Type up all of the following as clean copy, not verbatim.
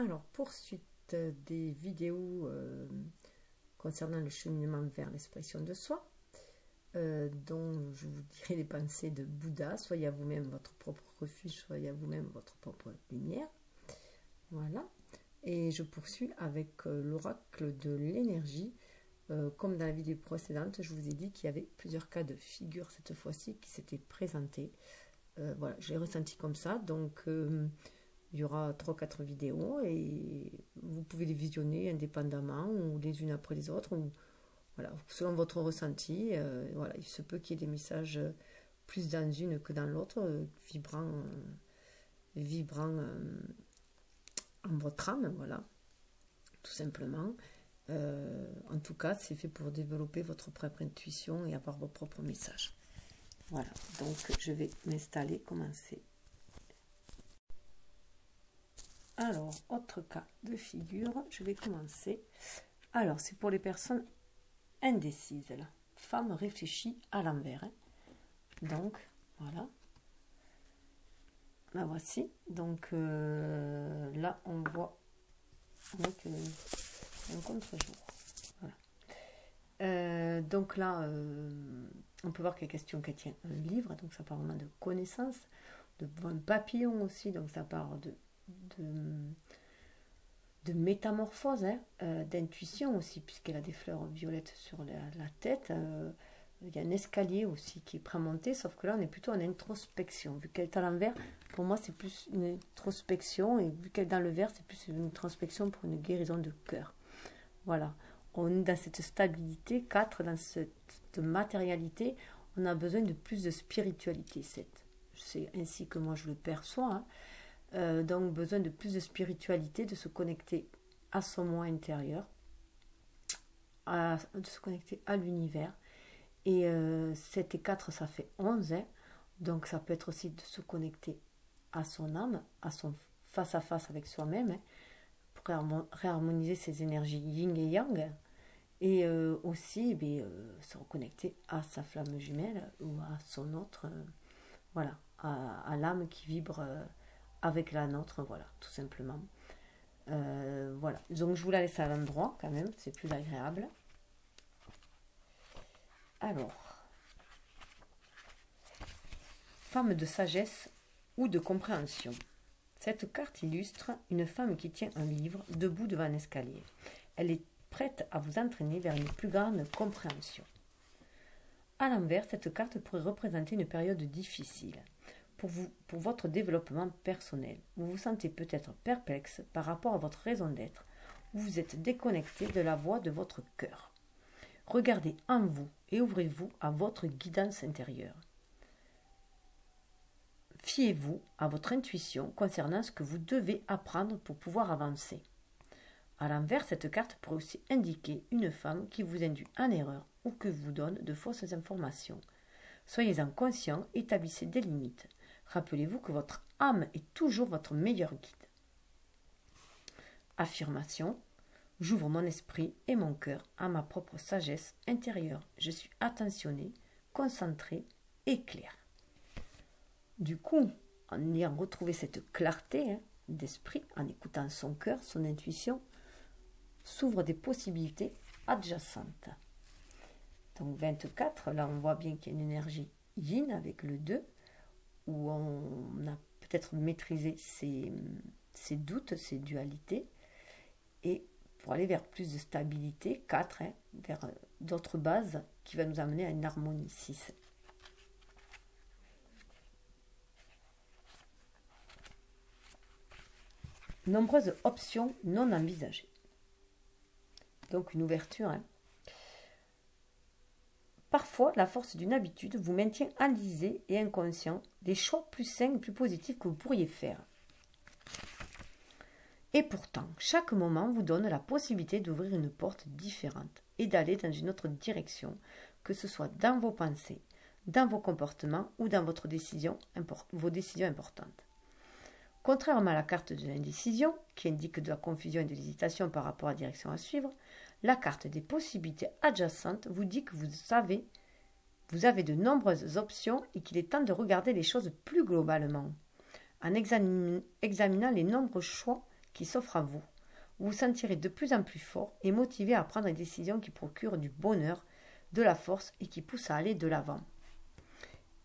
Alors, poursuite des vidéos concernant le cheminement vers l'expression de soi, dont je vous dirai les pensées de Bouddha. Soyez à vous-même votre propre refuge, soyez à vous-même votre propre lumière. Voilà. Et je poursuis avec l'oracle de l'énergie. Comme dans la vidéo précédente, je vous ai dit qu'il y avait plusieurs cas de figure cette fois-ci qui s'étaient présentés. Voilà, je l'ai ressenti comme ça. Donc, il y aura 3-4 vidéos et vous pouvez les visionner indépendamment ou les unes après les autres, ou voilà, selon votre ressenti. Voilà, il se peut qu'il y ait des messages plus dans une que dans l'autre, vibrant en votre âme, voilà, tout simplement. En tout cas, c'est fait pour développer votre propre intuition et avoir vos propres messages. Voilà, donc je vais m'installer, commencer. Alors, autre cas de figure, je vais commencer. Alors, c'est pour les personnes indécises, là. Femme réfléchie à l'envers. Hein. Donc, voilà. La voici. Donc, là, on voit avec un contre-jour. Voilà. Donc là, on peut voir qu'il y a question qu'elle tient un livre, donc ça parle vraiment de connaissance, de un papillon aussi, donc ça parle de métamorphose, hein, d'intuition aussi, puisqu'elle a des fleurs violettes sur la tête. Il y a un escalier aussi qui est prêt à monter, sauf que là on est plutôt en introspection. Vu qu'elle est à l'envers, pour moi c'est plus une introspection, et vu qu'elle est dans le vert, c'est plus une introspection pour une guérison de cœur. Voilà, on est dans cette stabilité, 4, dans cette matérialité, on a besoin de plus de spiritualité, 7. C'est ainsi que moi je le perçois, hein. Donc besoin de plus de spiritualité, de se connecter à son moi intérieur, de se connecter à l'univers. Et 7 et 4, ça fait 11. Hein. Donc ça peut être aussi de se connecter à son âme, à son face-à-face avec soi-même, hein, pour réharmoniser ses énergies yin et yang. Et aussi se reconnecter à sa flamme jumelle ou à son autre, voilà, à l'âme qui vibre avec la nôtre, voilà, tout simplement. Voilà, donc je vous la laisse à l'endroit quand même, c'est plus agréable. Alors, femme de sagesse ou de compréhension. Cette carte illustre une femme qui tient un livre debout devant un escalier. Elle est prête à vous entraîner vers une plus grande compréhension. À l'envers, cette carte pourrait représenter une période difficile. Pour votre développement personnel, vous vous sentez peut-être perplexe par rapport à votre raison d'être, ou vous êtes déconnecté de la voix de votre cœur. Regardez en vous et ouvrez-vous à votre guidance intérieure. Fiez-vous à votre intuition concernant ce que vous devez apprendre pour pouvoir avancer. À l'envers, cette carte pourrait aussi indiquer une femme qui vous induit en erreur ou que vous donne de fausses informations. Soyez-en conscient, établissez des limites. Rappelez-vous que votre âme est toujours votre meilleur guide. Affirmation. J'ouvre mon esprit et mon cœur à ma propre sagesse intérieure. Je suis attentionné, concentré et clair. Du coup, en ayant retrouvé cette clarté d'esprit, en écoutant son cœur, son intuition, s'ouvrent des possibilités adjacentes. Donc 24, là on voit bien qu'il y a une énergie yin avec le 2, où on a peut-être maîtrisé ses doutes, ses dualités, et pour aller vers plus de stabilité, 4, vers d'autres bases qui va nous amener à une harmonie, 6. Nombreuses options non envisagées. Donc une ouverture. Parfois, la force d'une habitude vous maintient enlisé et inconscient des choix plus sains et plus positifs que vous pourriez faire. Et pourtant, chaque moment vous donne la possibilité d'ouvrir une porte différente et d'aller dans une autre direction, que ce soit dans vos pensées, dans vos comportements ou dans vos décisions importantes. Contrairement à la carte de l'indécision, qui indique de la confusion et de l'hésitation par rapport à la direction à suivre, la carte des possibilités adjacentes vous dit que vous avez de nombreuses options et qu'il est temps de regarder les choses plus globalement, en examinant les nombreux choix qui s'offre à vous. Vous vous sentirez de plus en plus fort et motivé à prendre des décisions qui procurent du bonheur, de la force et qui poussent à aller de l'avant.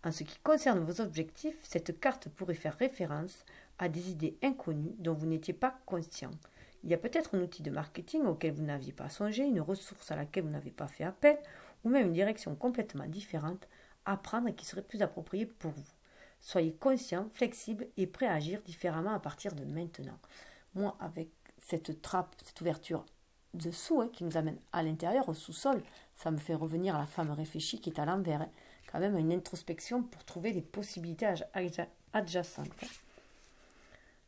En ce qui concerne vos objectifs, cette carte pourrait faire référence à des idées inconnues dont vous n'étiez pas conscient. Il y a peut-être un outil de marketing auquel vous n'aviez pas songé, une ressource à laquelle vous n'avez pas fait appel, ou même une direction complètement différente à prendre et qui serait plus appropriée pour vous. Soyez conscient, flexible et prêt à agir différemment à partir de maintenant. Moi, avec cette trappe, cette ouverture dessous qui nous amène à l'intérieur, au sous-sol, ça me fait revenir à la femme réfléchie qui est à l'envers. Quand même une introspection pour trouver des possibilités adjacentes.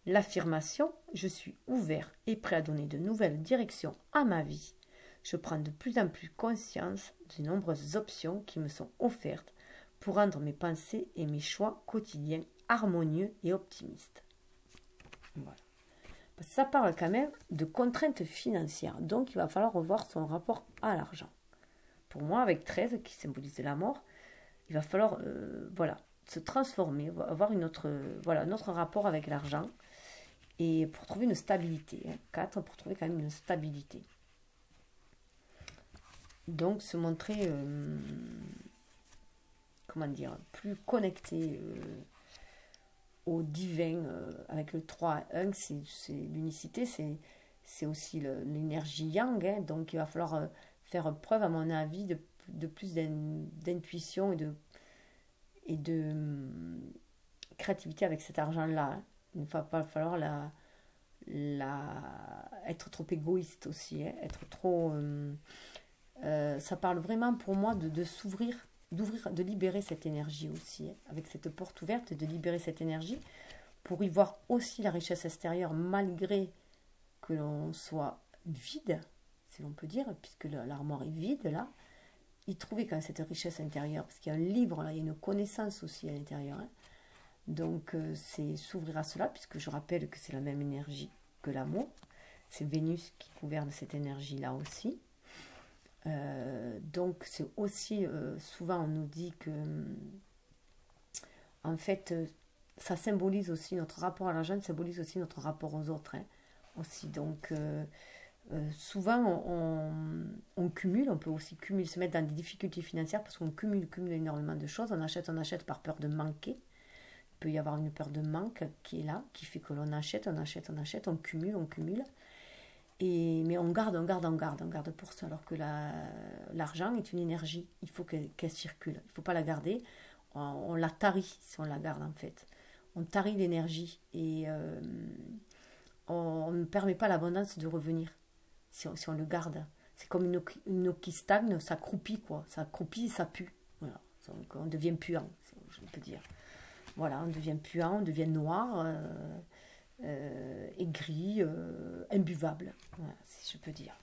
L'affirmation « Je suis ouvert et prêt à donner de nouvelles directions à ma vie. Je prends de plus en plus conscience des nombreuses options qui me sont offertes pour rendre mes pensées et mes choix quotidiens harmonieux et optimistes. » Voilà. Ça parle quand même de contraintes financières. Donc, il va falloir revoir son rapport à l'argent. Pour moi, avec 13, qui symbolise la mort, il va falloir se transformer, avoir notre rapport avec l'argent et pour trouver une stabilité. 4, pour trouver quand même une stabilité. Donc, se montrer, plus connecté au divin, avec le 3 et 1, c'est l'unicité, c'est aussi l'énergie yang, donc il va falloir faire preuve, à mon avis, de plus d'intuition et de créativité avec cet argent-là. Il ne va pas falloir être trop égoïste aussi, être trop... ça parle vraiment pour moi de s'ouvrir, de libérer cette énergie aussi, avec cette porte ouverte, de libérer cette énergie pour y voir aussi la richesse extérieure malgré que l'on soit vide, si l'on peut dire, puisque l'armoire est vide là, y trouver quand même cette richesse intérieure, parce qu'il y a un livre là, il y a une connaissance aussi à l'intérieur. Donc c'est s'ouvrir à cela, puisque je rappelle que c'est la même énergie que l'amour. C'est Vénus qui gouverne cette énergie-là aussi. Donc c'est aussi, souvent on nous dit que, en fait, ça symbolise aussi notre rapport à l'argent, symbolise aussi notre rapport aux autres. Aussi. Donc souvent on cumule, on peut aussi cumuler, se mettre dans des difficultés financières parce qu'on cumule énormément de choses. On achète par peur de manquer. Il peut y avoir une peur de manque qui est là, qui fait que l'on achète, on cumule. Mais on garde pour ça, alors que l'argent est une énergie, il faut qu'elle circule, il ne faut pas la garder, on la tarit si on la garde en fait. On tarit l'énergie et on ne permet pas l'abondance de revenir si on le garde. C'est comme une eau qui stagne, ça croupit quoi, ça croupit et ça pue. Voilà. Donc on devient puant, je peux dire. Voilà, on devient puant, on devient noir. Et gris, imbuvable, voilà, si je peux dire.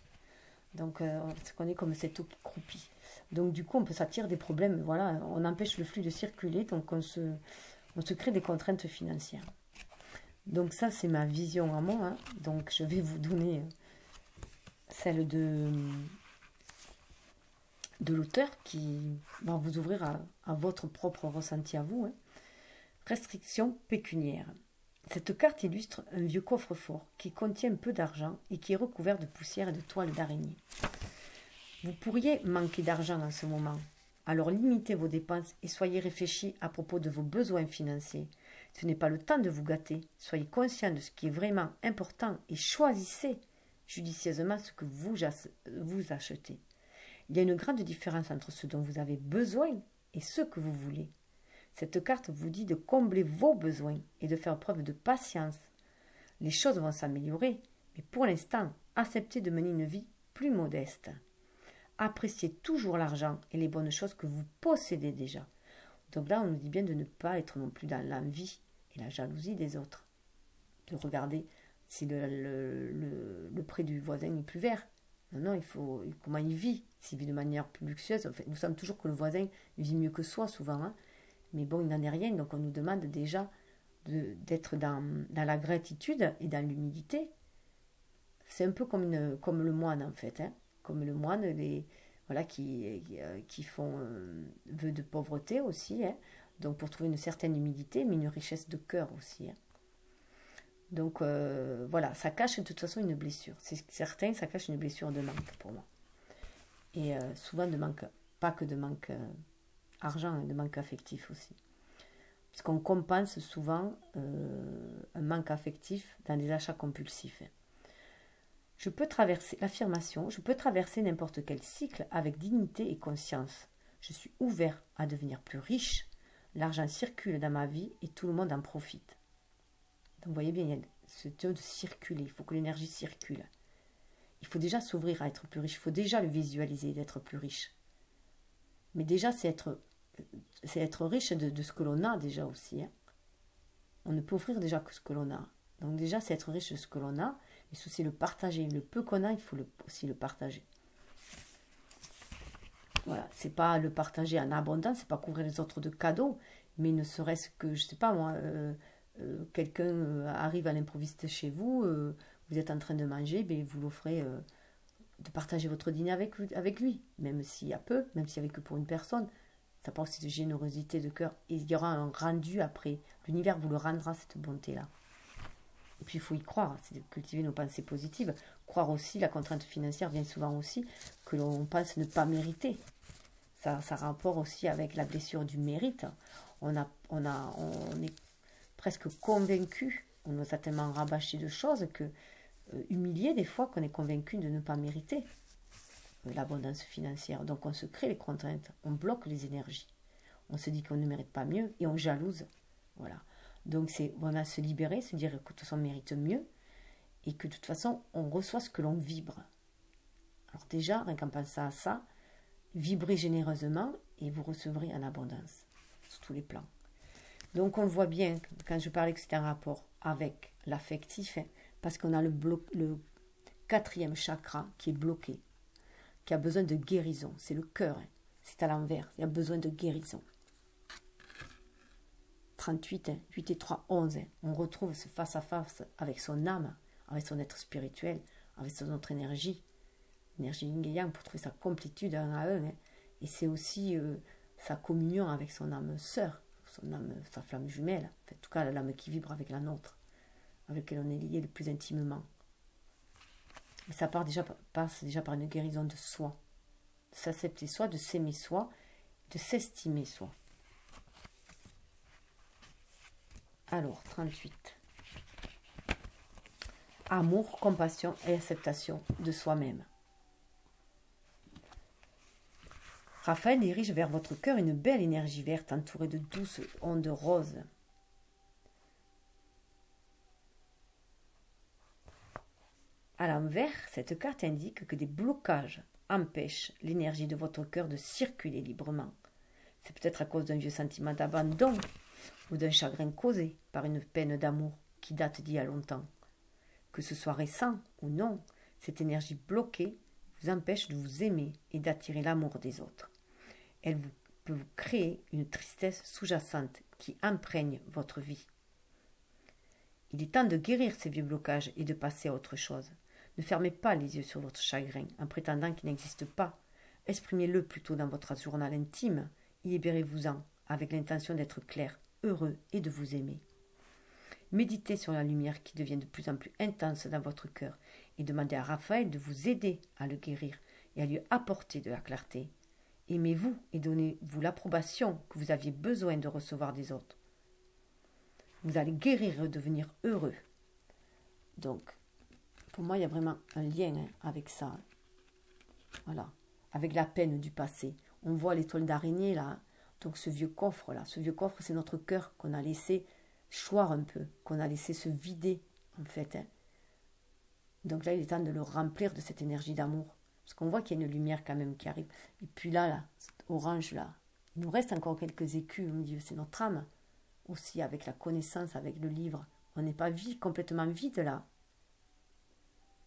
Donc, on est comme cette eau qui croupit. Donc, du coup, on peut s'attirer des problèmes. Voilà, on empêche le flux de circuler, donc on se crée des contraintes financières. Donc, ça, c'est ma vision à moi. Donc, je vais vous donner celle de l'auteur qui va vous ouvrir à votre propre ressenti à vous. Restriction pécuniaire. Cette carte illustre un vieux coffre-fort qui contient peu d'argent et qui est recouvert de poussière et de toiles d'araignée. Vous pourriez manquer d'argent en ce moment. Alors limitez vos dépenses et soyez réfléchis à propos de vos besoins financiers. Ce n'est pas le temps de vous gâter. Soyez conscient de ce qui est vraiment important et choisissez judicieusement ce que vous achetez. Il y a une grande différence entre ce dont vous avez besoin et ce que vous voulez. Cette carte vous dit de combler vos besoins et de faire preuve de patience. Les choses vont s'améliorer, mais pour l'instant, acceptez de mener une vie plus modeste. Appréciez toujours l'argent et les bonnes choses que vous possédez déjà. Donc là, on nous dit bien de ne pas être non plus dans l'envie et la jalousie des autres. De regarder si le prix du voisin est plus vert. Non, il faut comment il vit. S'il vit de manière plus luxueuse. En fait, nous savons toujours que le voisin vit mieux que soi, souvent. Mais bon, il n'en est rien, donc on nous demande déjà d'être dans la gratitude et dans l'humilité. C'est un peu comme le moine, en fait. Comme le moine, qui font vœu de pauvreté aussi. Donc pour trouver une certaine humilité, mais une richesse de cœur aussi. Donc voilà, ça cache de toute façon une blessure. C'est certain, ça cache une blessure de manque pour moi. Et souvent de manque, pas que de manque argent, hein, de manque affectif aussi. Parce qu'on compense souvent un manque affectif dans des achats compulsifs. Je peux traverser l'affirmation, je peux traverser n'importe quel cycle avec dignité et conscience. Je suis ouvert à devenir plus riche. L'argent circule dans ma vie et tout le monde en profite. Donc vous voyez bien, il y a ce temps de circuler, il faut que l'énergie circule. Il faut déjà s'ouvrir à être plus riche, il faut déjà le visualiser d'être plus riche. Mais déjà, c'est être riche de ce que l'on a déjà aussi. Hein. On ne peut offrir déjà que ce que l'on a. Donc déjà, c'est être riche de ce que l'on a, mais c'est aussi le partager. Le peu qu'on a, il faut aussi le partager. Voilà, c'est pas le partager en abondance, c'est pas couvrir les autres de cadeaux, mais ne serait-ce que, je sais pas moi, quelqu'un arrive à l'improviste chez vous, vous êtes en train de manger, ben vous l'offrez de partager votre dîner avec lui, même s'il y a peu, même s'il n'y avait que pour une personne. Ça parle aussi de générosité de cœur. Et il y aura un rendu après. L'univers vous le rendra, cette bonté-là. Et puis il faut y croire, c'est de cultiver nos pensées positives. Croire aussi, la contrainte financière vient souvent aussi que l'on pense ne pas mériter. Ça rapporte aussi avec la blessure du mérite. On est presque convaincu, on nous a tellement rabâché de choses que humilié des fois qu'on est convaincu de ne pas mériter l'abondance financière. Donc on se crée les contraintes, on bloque les énergies. On se dit qu'on ne mérite pas mieux et on jalouse. Voilà. Donc c'est vraiment se libérer, se dire que de toute façon on mérite mieux et que de toute façon on reçoit ce que l'on vibre. Alors déjà, rien qu'en pensant à ça, vibrez généreusement et vous recevrez en abondance sur tous les plans. Donc on le voit bien quand je parlais que c'était un rapport avec l'affectif, hein, parce qu'on a le 4e chakra qui est bloqué, qui a besoin de guérison. C'est le cœur, hein. C'est à l'envers, il y a besoin de guérison. 38, hein, 8 et 3, 11. Hein. On retrouve ce face-à-face avec son âme, avec son être spirituel, avec son autre énergie. L'énergie yin et yang pour trouver sa complétude un à un. Hein. Et c'est aussi sa communion avec son âme sœur, son âme, sa flamme jumelle. En tout cas, l'âme qui vibre avec la nôtre, avec laquelle on est lié le plus intimement. Et ça passe déjà par une guérison de soi, de s'accepter soi, de s'aimer soi, de s'estimer soi. Alors, 38. Amour, compassion et acceptation de soi-même. Raphaël dirige vers votre cœur une belle énergie verte entourée de douces ondes roses. À l'envers, cette carte indique que des blocages empêchent l'énergie de votre cœur de circuler librement. C'est peut-être à cause d'un vieux sentiment d'abandon ou d'un chagrin causé par une peine d'amour qui date d'il y a longtemps. Que ce soit récent ou non, cette énergie bloquée vous empêche de vous aimer et d'attirer l'amour des autres. Elle peut vous créer une tristesse sous-jacente qui imprègne votre vie. Il est temps de guérir ces vieux blocages et de passer à autre chose. Ne fermez pas les yeux sur votre chagrin en prétendant qu'il n'existe pas. Exprimez-le plutôt dans votre journal intime et libérez-vous-en avec l'intention d'être clair, heureux et de vous aimer. Méditez sur la lumière qui devient de plus en plus intense dans votre cœur et demandez à Raphaël de vous aider à le guérir et à lui apporter de la clarté. Aimez-vous et donnez-vous l'approbation que vous aviez besoin de recevoir des autres. Vous allez guérir et redevenir heureux. Donc, pour moi, il y a vraiment un lien avec ça. Voilà, avec la peine du passé. On voit l'étoile d'araignée là, donc ce vieux coffre là. Ce vieux coffre, c'est notre cœur qu'on a laissé choir un peu, qu'on a laissé se vider en fait. Hein. Donc là, il est temps de le remplir de cette énergie d'amour. Parce qu'on voit qu'il y a une lumière quand même qui arrive. Et puis là, orange là, il nous reste encore quelques écus, mon Dieu, c'est notre âme. Aussi avec la connaissance, avec le livre. On n'est pas complètement vide là.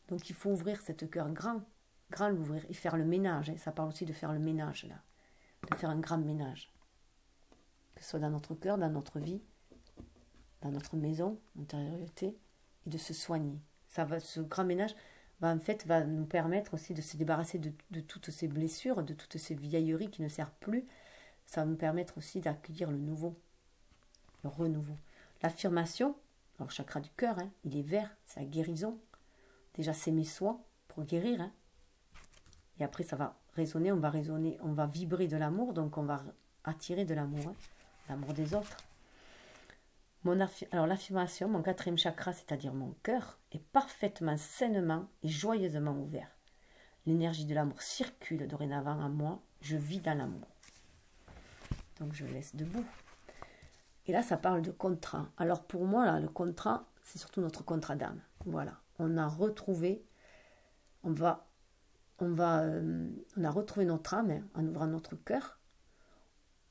Donc il faut ouvrir cette cœur grand l'ouvrir et faire le ménage. Hein. Ça parle aussi de faire le ménage là. De faire un grand ménage. Que ce soit dans notre cœur, dans notre vie, dans notre maison, intériorité, et de se soigner. Ce grand ménage va nous permettre aussi de se débarrasser de toutes ces blessures, de toutes ces vieilleries qui ne servent plus. Ça va nous permettre aussi d'accueillir le nouveau, le renouveau. L'affirmation, Alors, chakra du cœur, hein, il est vert, c'est la guérison. Déjà, s'aimer soi pour guérir. Hein. Et après, ça va résonner, on va vibrer de l'amour, donc on va attirer de l'amour, hein, l'amour des autres. Alors, l'affirmation, mon 4e chakra, c'est-à-dire mon cœur, est parfaitement, sainement et joyeusement ouvert. L'énergie de l'amour circule dorénavant en moi, je vis dans l'amour. Donc, je laisse debout. Et là, ça parle de contrat. Alors, pour moi, là, le contrat, c'est surtout notre contrat d'âme. Voilà. On a retrouvé, on a retrouvé notre âme hein, en ouvrant notre cœur.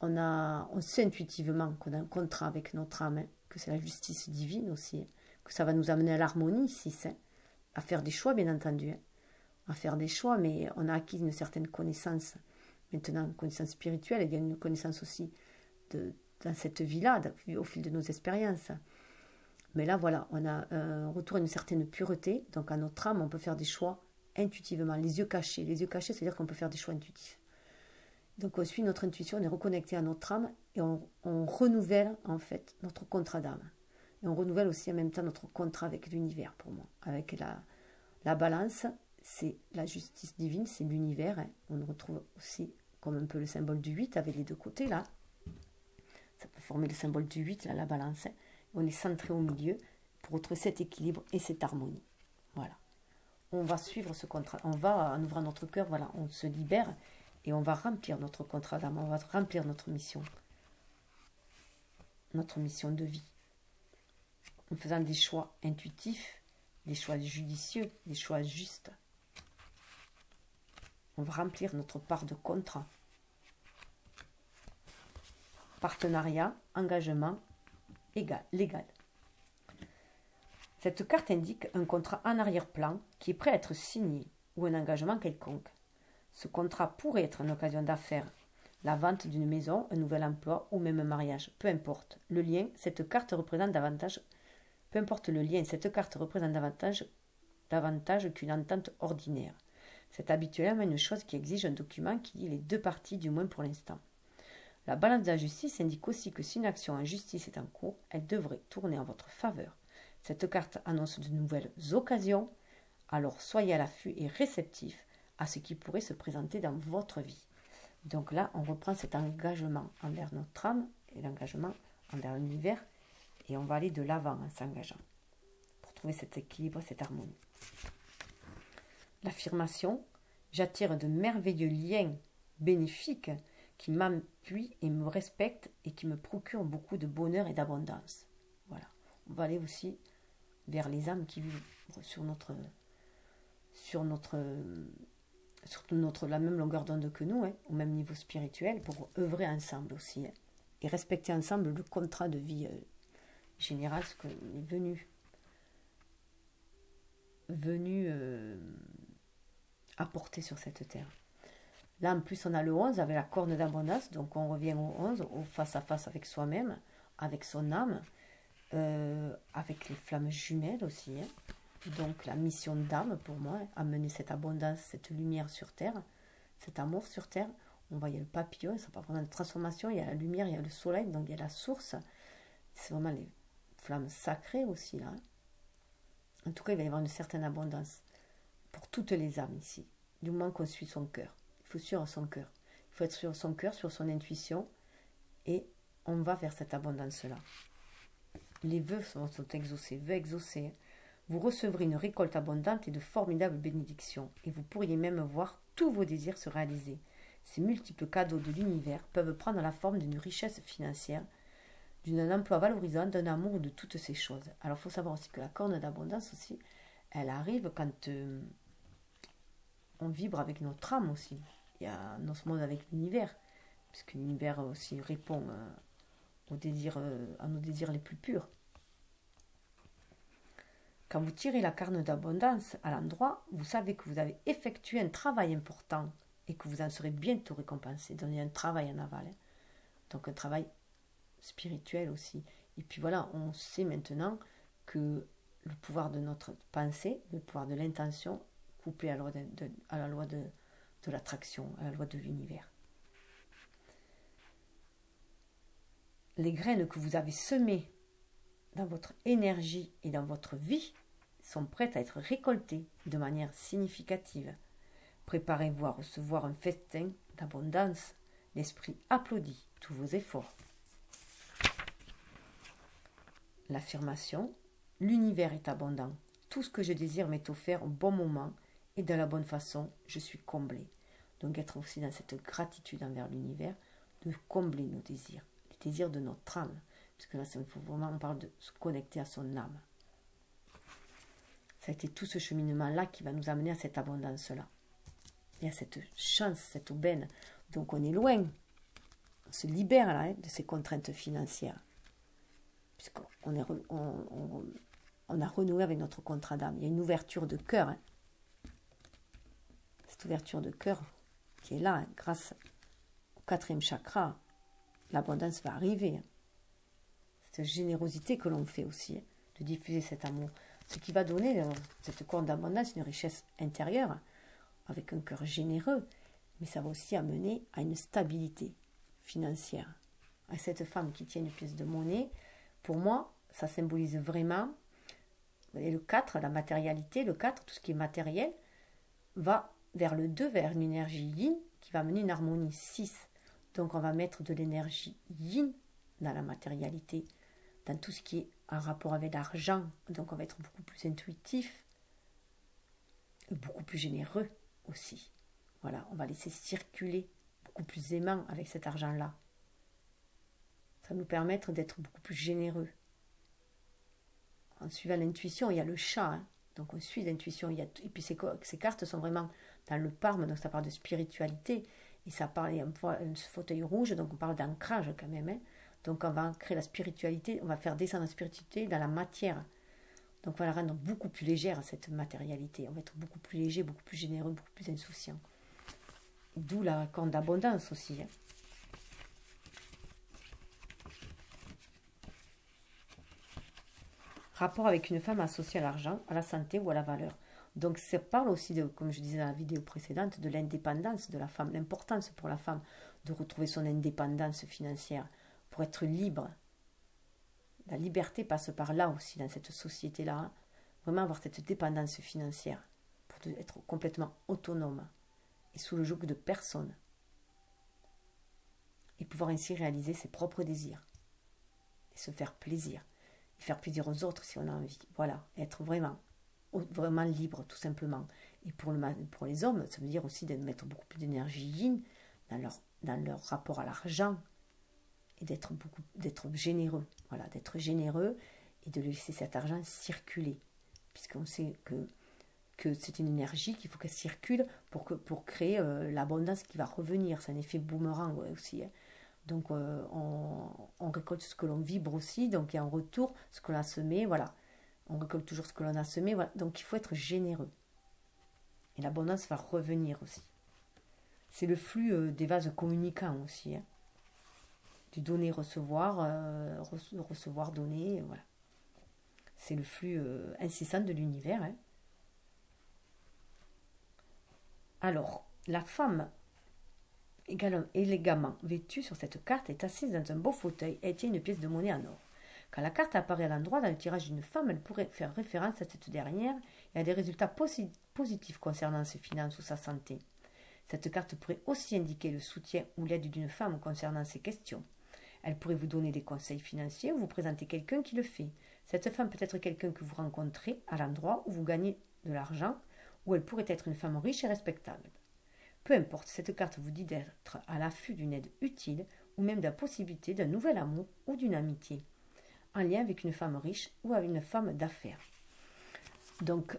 On sait intuitivement qu'on a un contrat avec notre âme, hein, que c'est la justice divine aussi, hein, que ça va nous amener à l'harmonie ici, hein, à faire des choix, bien entendu. Hein, à faire des choix, mais on a acquis une certaine connaissance. Maintenant, une connaissance spirituelle, il y a une connaissance aussi dans cette vie-là, au fil de nos expériences. Mais là, voilà, on a un retour à une certaine pureté. Donc, à notre âme, on peut faire des choix intuitivement, les yeux cachés. Les yeux cachés, c'est-à-dire qu'on peut faire des choix intuitifs. Donc, on suit notre intuition, on est reconnecté à notre âme et on renouvelle, en fait, notre contrat d'âme. Et on renouvelle aussi en même temps notre contrat avec l'univers, pour moi. Avec la balance, c'est la justice divine, c'est l'univers. Hein. On retrouve aussi comme un peu le symbole du 8 avec les deux côtés, là. Ça peut former le symbole du 8, là, la balance. Hein. On est centré au milieu pour retrouver cet équilibre et cette harmonie. Voilà. On va suivre ce contrat. On va, en ouvrant notre cœur, voilà, on se libère et on va remplir notre contrat d'âme. On va remplir notre mission de vie. En faisant des choix intuitifs, des choix judicieux, des choix justes. On va remplir notre part de contrat. Partenariat, engagement, légal. Cette carte indique un contrat en arrière-plan qui est prêt à être signé ou un engagement quelconque. Ce contrat pourrait être une occasion d'affaires, la vente d'une maison, un nouvel emploi ou même un mariage. Peu importe le lien, cette carte représente davantage. Peu importe le lien, cette carte représente davantage qu'une entente ordinaire. C'est habituellement une chose qui exige un document qui lie les deux parties, du moins pour l'instant. La balance de la justice indique aussi que si une action en justice est en cours, elle devrait tourner en votre faveur. Cette carte annonce de nouvelles occasions, alors soyez à l'affût et réceptif à ce qui pourrait se présenter dans votre vie. Donc là, on reprend cet engagement envers notre âme et l'engagement envers l'univers et on va aller de l'avant en s'engageant pour trouver cet équilibre, cette harmonie. L'affirmation, j'attire de merveilleux liens bénéfiques qui m'appuient et me respectent et qui me procurent beaucoup de bonheur et d'abondance. Voilà. On va aller aussi vers les âmes qui vivent sur la même longueur d'onde que nous, hein, au même niveau spirituel, pour œuvrer ensemble aussi, hein, et respecter ensemble le contrat de vie général, ce qu'on est venu apporter sur cette terre. Là, en plus, on a le 11 avec la corne d'abondance, donc on revient au 11, au face-à-face avec soi-même, avec son âme, avec les flammes jumelles aussi. Hein. Donc, la mission d'âme, pour moi, amener cette abondance, cette lumière sur terre, cet amour sur terre. On voit, il y a le papillon, ça part vraiment de transformation, il y a la lumière, il y a le soleil, donc il y a la source. C'est vraiment les flammes sacrées aussi, là. En tout cas, il va y avoir une certaine abondance pour toutes les âmes ici, du moment qu'on suit son cœur. Il faut suivre son cœur. Il faut être sur son cœur, sur son intuition, et on va vers cette abondance-là. Les vœux sont exaucés, vœux exaucés. Vous recevrez une récolte abondante et de formidables bénédictions, et vous pourriez même voir tous vos désirs se réaliser. Ces multiples cadeaux de l'univers peuvent prendre la forme d'une richesse financière, d'un emploi valorisant, d'un amour ou de toutes ces choses. Alors il faut savoir aussi que la corne d'abondance aussi, elle arrive quand on vibre avec notre âme aussi. Il y a un osmose avec l'univers, puisque l'univers aussi répond à nos désirs les plus purs. Quand vous tirez la corne d'abondance à l'endroit, vous savez que vous avez effectué un travail important et que vous en serez bientôt récompensé. Donc il y a un travail en aval. Hein. Donc un travail spirituel aussi. Et puis voilà, on sait maintenant que le pouvoir de notre pensée, le pouvoir de l'intention, couplé à la loi de l'attraction, à la loi de l'univers. Les graines que vous avez semées dans votre énergie et dans votre vie sont prêtes à être récoltées de manière significative. Préparez-vous à recevoir un festin d'abondance. L'esprit applaudit tous vos efforts. L'affirmation, l'univers est abondant. Tout ce que je désire m'est offert au bon moment et de la bonne façon, je suis comblé. Donc être aussi dans cette gratitude envers l'univers, de combler nos désirs, les désirs de notre âme. Parce que là, on parle de se connecter à son âme. Ça a été tout ce cheminement-là qui va nous amener à cette abondance-là. Et à cette chance, cette aubaine. Donc on est loin. On se libère là, de ces contraintes financières. Puisqu'on on a renoué avec notre contrat d'âme. Il y a une ouverture de cœur. Cette ouverture de cœur qui est là, grâce au 4e chakra, l'abondance va arriver. Cette générosité que l'on fait aussi, de diffuser cet amour. Ce qui va donner, cette corne d'abondance, une richesse intérieure, avec un cœur généreux, mais ça va aussi amener à une stabilité financière. À cette femme qui tient une pièce de monnaie, pour moi, ça symbolise vraiment, et le 4, la matérialité, le 4, tout ce qui est matériel, va vers le 2, vers une énergie yin, qui va amener une harmonie 6. Donc on va mettre de l'énergie yin dans la matérialité, dans tout ce qui est en rapport avec l'argent. Donc on va être beaucoup plus intuitif, beaucoup plus généreux aussi. Voilà, on va laisser circuler beaucoup plus aimant avec cet argent-là. Ça va nous permettre d'être beaucoup plus généreux. En suivant l'intuition, il y a le chat, hein. Donc on suit l'intuition. Et puis ces cartes sont vraiment dans le parme, donc ça parle de spiritualité. Et ça parle, il y a un fauteuil rouge, donc on parle d'ancrage quand même. Hein. Donc on va ancrer la spiritualité, on va faire descendre la spiritualité dans la matière. Donc on va la rendre beaucoup plus légère, cette matérialité. On va être beaucoup plus léger, beaucoup plus généreux, beaucoup plus insouciant. D'où la corne d'abondance aussi. Hein. Rapport avec une femme associée à l'argent, à la santé ou à la valeur. Donc ça parle aussi, de, comme je disais dans la vidéo précédente, de l'indépendance de la femme, l'importance pour la femme de retrouver son indépendance financière, pour être libre. La liberté passe par là aussi, dans cette société-là. Hein. Vraiment avoir cette dépendance financière, pour être complètement autonome et sous le joug de personne. Et pouvoir ainsi réaliser ses propres désirs. Et se faire plaisir. Et faire plaisir aux autres si on a envie. Voilà, être vraiment libre tout simplement. Et pour les hommes, ça veut dire aussi de mettre beaucoup plus d'énergie yin dans leur rapport à l'argent et d'être généreux. Voilà, d'être généreux et de laisser cet argent circuler. Puisqu'on sait que c'est une énergie qu'il faut qu'elle circule pour créer l'abondance qui va revenir. C'est un effet boomerang aussi. Hein. Donc on récolte ce que l'on vibre aussi, donc il y a en retour ce que l'on a semé, voilà. On récolte toujours ce que l'on a semé, voilà. Donc il faut être généreux. Et l'abondance va revenir aussi. C'est le flux des vases communicants aussi. Hein. Du donner-recevoir, recevoir-donner, voilà. C'est le flux incessant de l'univers. Hein. Alors, la femme élégamment vêtue sur cette carte est assise dans un beau fauteuil et tient une pièce de monnaie en or. Quand la carte apparaît à l'endroit dans le tirage d'une femme, elle pourrait faire référence à cette dernière et à des résultats positifs concernant ses finances ou sa santé. Cette carte pourrait aussi indiquer le soutien ou l'aide d'une femme concernant ces questions. Elle pourrait vous donner des conseils financiers ou vous présenter quelqu'un qui le fait. Cette femme peut être quelqu'un que vous rencontrez à l'endroit où vous gagnez de l'argent, ou elle pourrait être une femme riche et respectable. Peu importe, cette carte vous dit d'être à l'affût d'une aide utile ou même de la possibilité d'un nouvel amour ou d'une amitié, en lien avec une femme riche ou avec une femme d'affaires. Donc,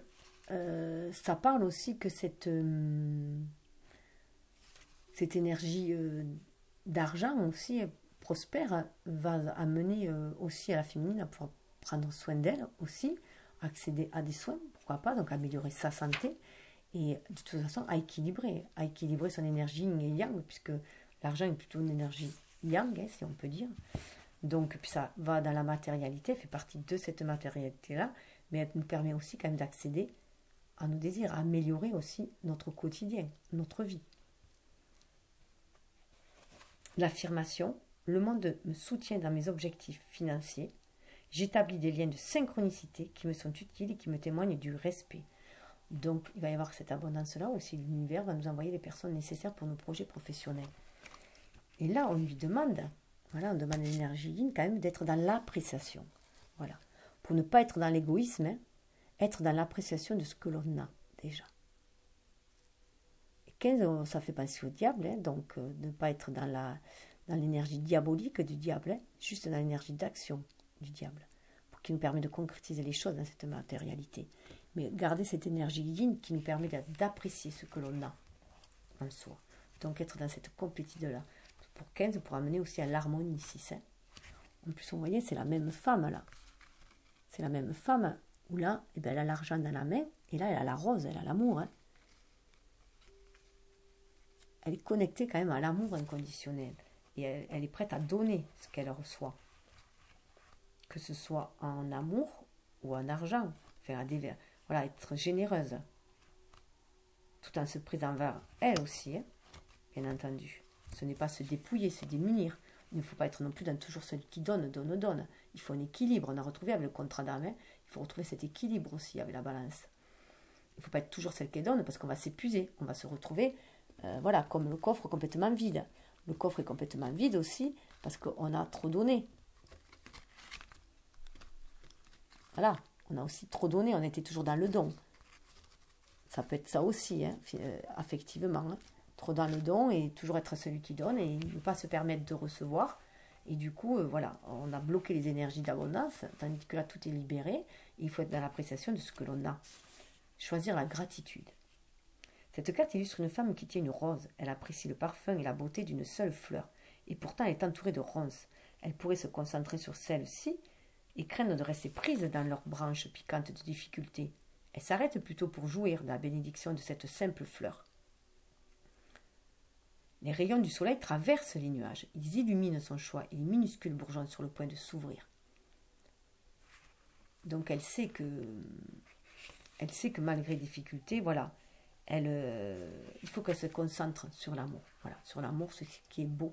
ça parle aussi que cette énergie d'argent aussi prospère va amener aussi à la féminine à pouvoir prendre soin d'elle aussi, accéder à des soins, pourquoi pas, donc améliorer sa santé. Et de toute façon, à équilibrer son énergie yin et yang, puisque l'argent est plutôt une énergie yang, hein, si on peut dire. Donc, puis ça va dans la matérialité, fait partie de cette matérialité-là, mais elle nous permet aussi quand même d'accéder à nos désirs, à améliorer aussi notre quotidien, notre vie. L'affirmation, le monde me soutient dans mes objectifs financiers, J'établis des liens de synchronicité qui me sont utiles et qui me témoignent du respect. Donc, il va y avoir cette abondance-là aussi. L'univers va nous envoyer les personnes nécessaires pour nos projets professionnels. Et là, on lui demande, voilà, on demande à l'énergie yin quand même d'être dans l'appréciation. Voilà. Pour ne pas être dans l'égoïsme, hein, être dans l'appréciation de ce que l'on a déjà. Et 15, ça fait penser au diable, hein, donc ne pas être dans l'énergie diabolique du diable, hein, juste dans l'énergie d'action du diable, pour qui nous permet de concrétiser les choses dans cette matérialité. Mais garder cette énergie yin qui nous permet d'apprécier ce que l'on a en soi. Donc être dans cette complétude-là. Pour 15, pour amener aussi à l'harmonie 6. Hein. En plus, vous voyez, c'est la même femme là. C'est la même femme où là, eh ben, elle a l'argent dans la main et là, elle a la rose, elle a l'amour. Hein. Elle est connectée quand même à l'amour inconditionnel. Et elle est prête à donner ce qu'elle reçoit. Que ce soit en amour ou en argent. Enfin, voilà, être généreuse. Tout en se prenant vers elle aussi, hein, bien entendu. Ce n'est pas se dépouiller, se démunir. Il ne faut pas être non plus dans toujours celui qui donne. Il faut un équilibre. On a retrouvé avec le contrat d'âme. Hein, il faut retrouver cet équilibre aussi avec la balance. Il ne faut pas être toujours celle qui donne parce qu'on va s'épuiser. On va se retrouver, voilà, comme le coffre complètement vide. Le coffre est complètement vide aussi parce qu'on a trop donné. Voilà, on a aussi trop donné. On était toujours dans le don. Ça peut être ça aussi, hein, affectivement. Hein. Trop dans le don et toujours être celui qui donne et ne pas se permettre de recevoir. Et du coup, voilà, on a bloqué les énergies d'abondance, tandis que là, tout est libéré. Et il faut être dans l'appréciation de ce que l'on a. Choisir la gratitude. Cette carte illustre une femme qui tient une rose. Elle apprécie le parfum et la beauté d'une seule fleur. Et pourtant, elle est entourée de ronces. Elle pourrait se concentrer sur celle-ci et craindre de rester prise dans leurs branches piquantes de difficultés. Elle s'arrête plutôt pour jouir de la bénédiction de cette simple fleur. Les rayons du soleil traversent les nuages. Ils illuminent son choix et les minuscules bourgeons sur le point de s'ouvrir. Donc elle sait que malgré les difficultés, voilà, il faut qu'elle se concentre sur l'amour. Voilà, sur l'amour, ce qui est beau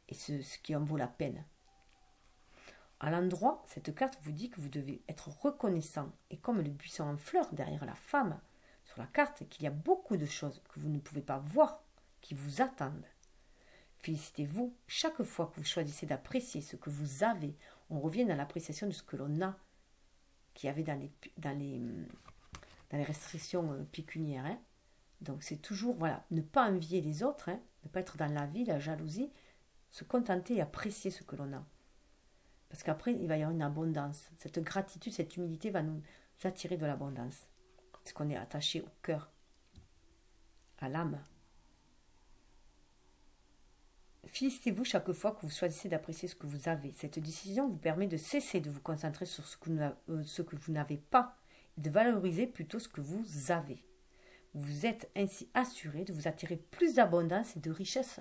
et ce qui en vaut la peine. À l'endroit, cette carte vous dit que vous devez être reconnaissant. Et comme le buisson en fleurs derrière la femme, sur la carte, qu'il y a beaucoup de choses que vous ne pouvez pas voir, qui vous attendent. Félicitez-vous, chaque fois que vous choisissez d'apprécier ce que vous avez, on revient dans l'appréciation de ce que l'on a, qu'il y avait dans les restrictions pécuniaires. Hein. Donc c'est toujours, voilà, ne pas envier les autres, hein, ne pas être dans l'envie, la jalousie, se contenter et apprécier ce que l'on a. Parce qu'après, il va y avoir une abondance. Cette gratitude, cette humilité va nous attirer de l'abondance. Parce qu'on est attaché au cœur, à l'âme. Félicitez-vous chaque fois que vous choisissez d'apprécier ce que vous avez. Cette décision vous permet de cesser de vous concentrer sur ce que vous n'avez pas et de valoriser plutôt ce que vous avez. Vous êtes ainsi assuré de vous attirer plus d'abondance et de richesse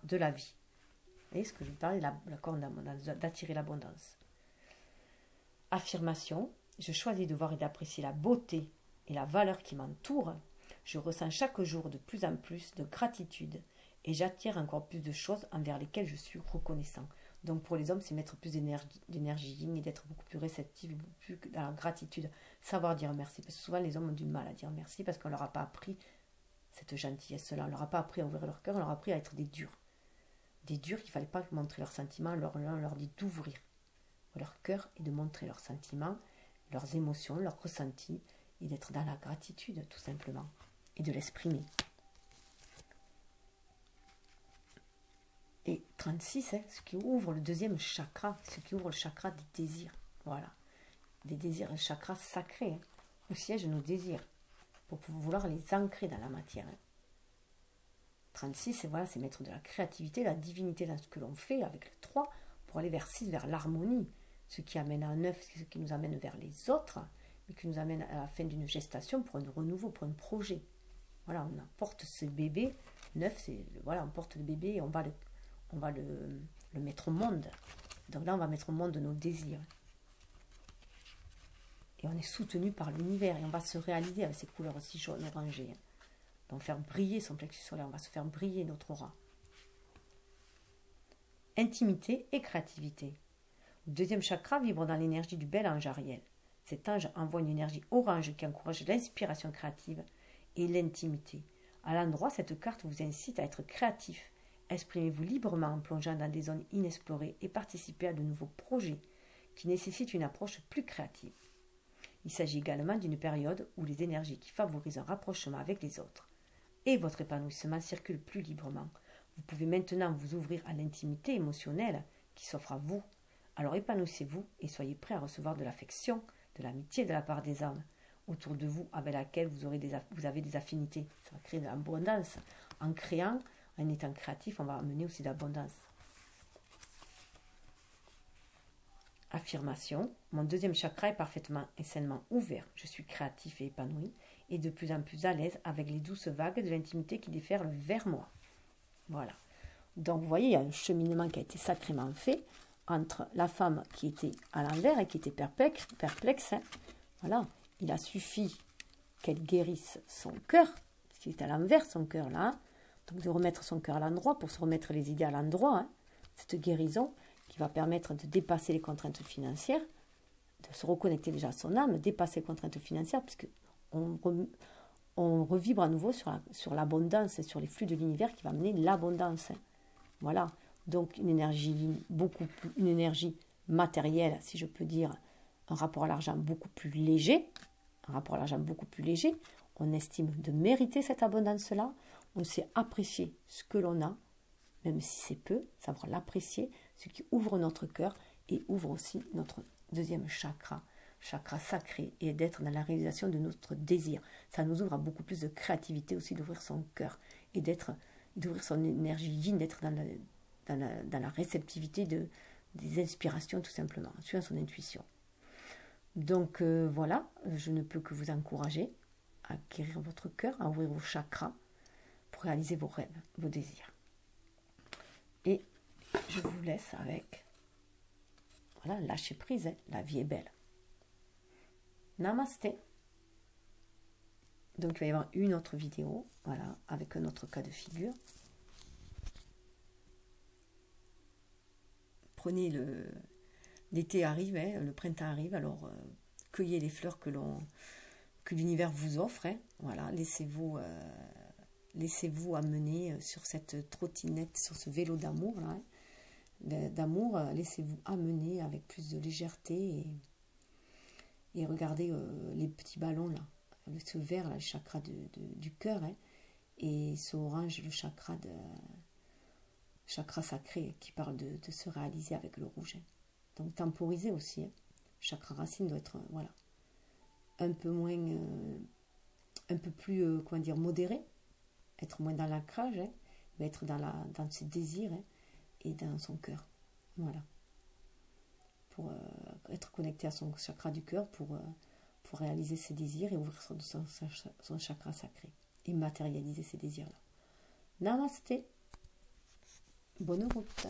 de la vie. Vous voyez ce que je vous parlais, d'attirer l'abondance. Affirmation. Je choisis de voir et d'apprécier la beauté et la valeur qui m'entoure. Je ressens chaque jour de plus en plus de gratitude et j'attire encore plus de choses envers lesquelles je suis reconnaissant. Donc pour les hommes, c'est mettre plus d'énergie yin et d'être beaucoup plus réceptif, beaucoup plus dans la gratitude, savoir dire merci. Parce que souvent les hommes ont du mal à dire merci parce qu'on ne leur a pas appris cette gentillesse-là, on ne leur a pas appris à ouvrir leur cœur, on leur a appris à être des durs. Des durs qu'il ne fallait pas montrer leurs sentiments, on leur dit d'ouvrir leur cœur et de montrer leurs sentiments, leurs émotions, leurs ressentis et d'être dans la gratitude tout simplement et de l'exprimer. Et 36, hein, ce qui ouvre le deuxième chakra, ce qui ouvre le chakra des désirs. Voilà. Des désirs, un chakra sacré, hein, où siègent nos désirs, pour vouloir les ancrer dans la matière. Hein. 36, voilà, c'est mettre de la créativité, de la divinité dans ce que l'on fait avec le 3, pour aller vers 6, vers l'harmonie. Ce qui amène à 9, c'est ce qui nous amène vers les autres, mais qui nous amène à la fin d'une gestation pour un renouveau, pour un projet. Voilà, on apporte ce bébé. 9, c'est, voilà, on porte le bébé et on va le mettre au monde. Donc là, on va mettre au monde nos désirs. Et on est soutenu par l'univers et on va se réaliser avec ces couleurs aussi jaunes, orangées. Donc faire briller son plexus solaire, on va se faire briller notre aura. Intimité et créativité. Le deuxième chakra vibre dans l'énergie du bel ange Ariel. Cet ange envoie une énergie orange qui encourage l'inspiration créative et l'intimité. À l'endroit, cette carte vous incite à être créatif. Exprimez-vous librement en plongeant dans des zones inexplorées et participez à de nouveaux projets qui nécessitent une approche plus créative. Il s'agit également d'une période où les énergies qui favorisent un rapprochement avec les autres et votre épanouissement circulent plus librement. Vous pouvez maintenant vous ouvrir à l'intimité émotionnelle qui s'offre à vous. Alors épanouissez-vous et soyez prêts à recevoir de l'affection, de l'amitié de la part des âmes autour de vous avec laquelle vous avez des affinités. Ça va créer de l'abondance. En créant, en étant créatif, on va amener aussi de l'abondance. Affirmation. Mon deuxième chakra est parfaitement et sainement ouvert. Je suis créatif et épanoui et de plus en plus à l'aise avec les douces vagues de l'intimité qui déferlent vers moi. Voilà. Donc vous voyez, il y a un cheminement qui a été sacrément fait entre la femme qui était à l'envers et qui était perplexe. Voilà. Il a suffi qu'elle guérisse son cœur, parce qu'il est à l'envers son cœur là. Donc de remettre son cœur à l'endroit pour se remettre les idées à l'endroit. Cette guérison qui va permettre de dépasser les contraintes financières, de se reconnecter déjà à son âme, dépasser les contraintes financières, puisque on revibre à nouveau sur l'abondance et sur les flux de l'univers qui va amener l'abondance. Voilà, donc une énergie matérielle, si je peux dire, un rapport à l'argent beaucoup plus léger, on estime de mériter cette abondance-là, on sait apprécier ce que l'on a, même si c'est peu, savoir l'apprécier, ce qui ouvre notre cœur et ouvre aussi notre deuxième chakra sacré, et d'être dans la réalisation de notre désir. Ça nous ouvre à beaucoup plus de créativité aussi, d'ouvrir son cœur et d'ouvrir son énergie yin, d'être dans la réceptivité des inspirations tout simplement, suivant son intuition. Donc voilà, je ne peux que vous encourager à guérir votre cœur, à ouvrir vos chakras pour réaliser vos rêves, vos désirs. Et je vous laisse avec, voilà, lâcher prise, la vie est belle. Namasté. Donc il va y avoir une autre vidéo, voilà, avec un autre cas de figure. Prenez l'été arrive, le printemps arrive, alors cueillez les fleurs que l'univers vous offre. Voilà, laissez-vous amener sur cette trottinette, sur ce vélo d'amour là. D'amour, laissez-vous amener avec plus de légèreté et regardez les petits ballons là, ce vert là, le chakra du cœur, et ce orange, le chakra sacré qui parle de se réaliser avec le rouge. Donc temporisez aussi. Le chakra racine doit être voilà, un peu plus modéré, être moins dans l'ancrage, mais être dans ses désirs et dans son cœur. Voilà. Pour être connecté à son chakra du cœur, pour réaliser ses désirs et ouvrir son chakra sacré et matérialiser ses désirs-là. Namasté. Bonne route.